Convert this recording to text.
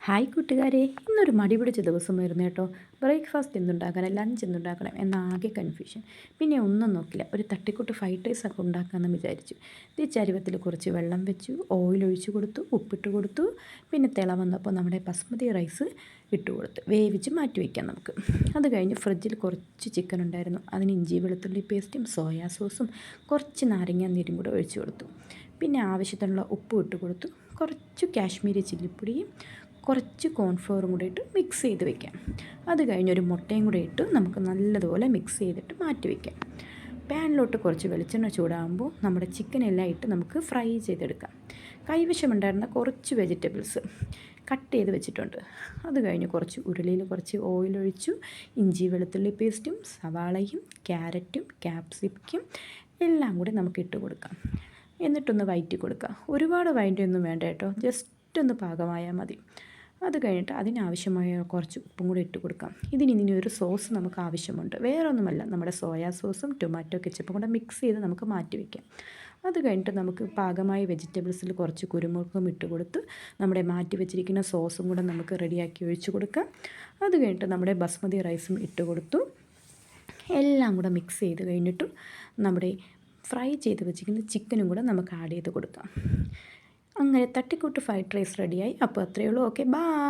Hi കൂട്ടുകാരെ, ഇന്നൊരു മടി പിടിച്ച ദിവസമായിരുന്നു കേട്ടോ. ബ്രേക്ക്ഫാസ്റ്റ് എന്തുണ്ടാക്കണം, ലഞ്ച് എന്തുണ്ടാക്കണം എന്നാകെ കൺഫ്യൂഷൻ. പിന്നെ ഒന്നും നോക്കില്ല, ഒരു തട്ടിക്കൂട്ട് ഫ്രൈഡ് റൈസ് ഒക്കെ ഉണ്ടാക്കാമെന്ന് വിചാരിച്ചു. ഈ ചരുവത്തിൽ കുറച്ച് വെള്ളം വെച്ചു, ഓയിൽ ഒഴിച്ചു കൊടുത്തു, ഉപ്പിട്ട് കൊടുത്തു. പിന്നെ തിള വന്നപ്പോൾ നമ്മുടെ ബസ്മതി റൈസ് ഇട്ട് കൊടുത്ത് വേവിച്ച് മാറ്റി വയ്ക്കാം നമുക്ക്. അത് കഴിഞ്ഞ് ഫ്രിഡ്ജിൽ കുറച്ച് ചിക്കൻ ഉണ്ടായിരുന്നു. അതിന് ഇഞ്ചി വെളുത്തുള്ളി പേസ്റ്റും സോയാ സോസും കുറച്ച് നാരങ്ങ നീരും കൂടെ ഒഴിച്ചു കൊടുത്തു. പിന്നെ ആവശ്യത്തിനുള്ള ഉപ്പ് ഇട്ട് കൊടുത്തു. കുറച്ച് കാശ്മീരി ചില്ലിപ്പൊടിയും കുറച്ച് കോൺഫ്ലവറും കൂടെ ഇട്ട് മിക്സ് ചെയ്ത് വെക്കാം. അത് കഴിഞ്ഞൊരു മുട്ടയും കൂടെ ഇട്ട് നമുക്ക് നല്ലതുപോലെ മിക്സ് ചെയ്തിട്ട് മാറ്റി വയ്ക്കാം. പാനിലോട്ട് കുറച്ച് വെളിച്ചെണ്ണ ചൂടാകുമ്പോൾ നമ്മുടെ ചിക്കനെല്ലാം ഇട്ട് നമുക്ക് ഫ്രൈ ചെയ്തെടുക്കാം. കൈവശമുണ്ടായിരുന്ന കുറച്ച് വെജിറ്റബിൾസ് കട്ട് ചെയ്ത് വെച്ചിട്ടുണ്ട്. അത് കഴിഞ്ഞ് കുറച്ച് ഉരുളിയിൽ കുറച്ച് ഓയിൽ ഒഴിച്ചു. ഇഞ്ചി വെളുത്തുള്ളി പേസ്റ്റും സവാളയും ക്യാരറ്റും ക്യാപ്സിക്കും എല്ലാം കൂടി നമുക്ക് ഇട്ട് കൊടുക്കാം. എന്നിട്ടൊന്ന് വഴറ്റി കൊടുക്കുക. ഒരുപാട് വഴറ്റിയൊന്നും വേണ്ട കേട്ടോ, ജസ്റ്റ് ഒന്ന് പാകമായാൽ മതി. അത് കഴിഞ്ഞിട്ട് അതിനാവശ്യമായ കുറച്ച് ഉപ്പും കൂടി ഇട്ട് കൊടുക്കാം. ഇനി ഒരു സോസ് നമുക്ക് ആവശ്യമുണ്ട്. വേറെ ഒന്നുമല്ല, നമ്മുടെ സോയാ സോസും ടൊമാറ്റോ കെച്ചപ്പും കൂടെ മിക്സ് ചെയ്ത് നമുക്ക് മാറ്റി വയ്ക്കാം. അത് കഴിഞ്ഞിട്ട് നമുക്ക് പാകമായ വെജിറ്റബിൾസിൽ കുറച്ച് കുരുമുളകും ഇട്ട് കൊടുത്ത് നമ്മുടെ മാറ്റി വെച്ചിരിക്കുന്ന സോസും കൂടെ നമുക്ക് റെഡിയാക്കി ഒഴിച്ച് കൊടുക്കാം. അത് കഴിഞ്ഞിട്ട് നമ്മുടെ ബസ്മതി റൈസും ഇട്ട് കൊടുത്തു. എല്ലാം കൂടെ മിക്സ് ചെയ്ത് കഴിഞ്ഞിട്ട് നമ്മുടെ ഫ്രൈ ചെയ്ത് വെച്ചിരിക്കുന്ന ചിക്കനും കൂടെ നമുക്ക് ആഡ് ചെയ്ത് കൊടുക്കാം. അങ്ങനെ തട്ടിക്കൂട്ട് ഫ്രൈഡ് റൈസ് റെഡിയായി. അപ്പോൾ അത്രയേ ഉള്ളൂ. Okay, by.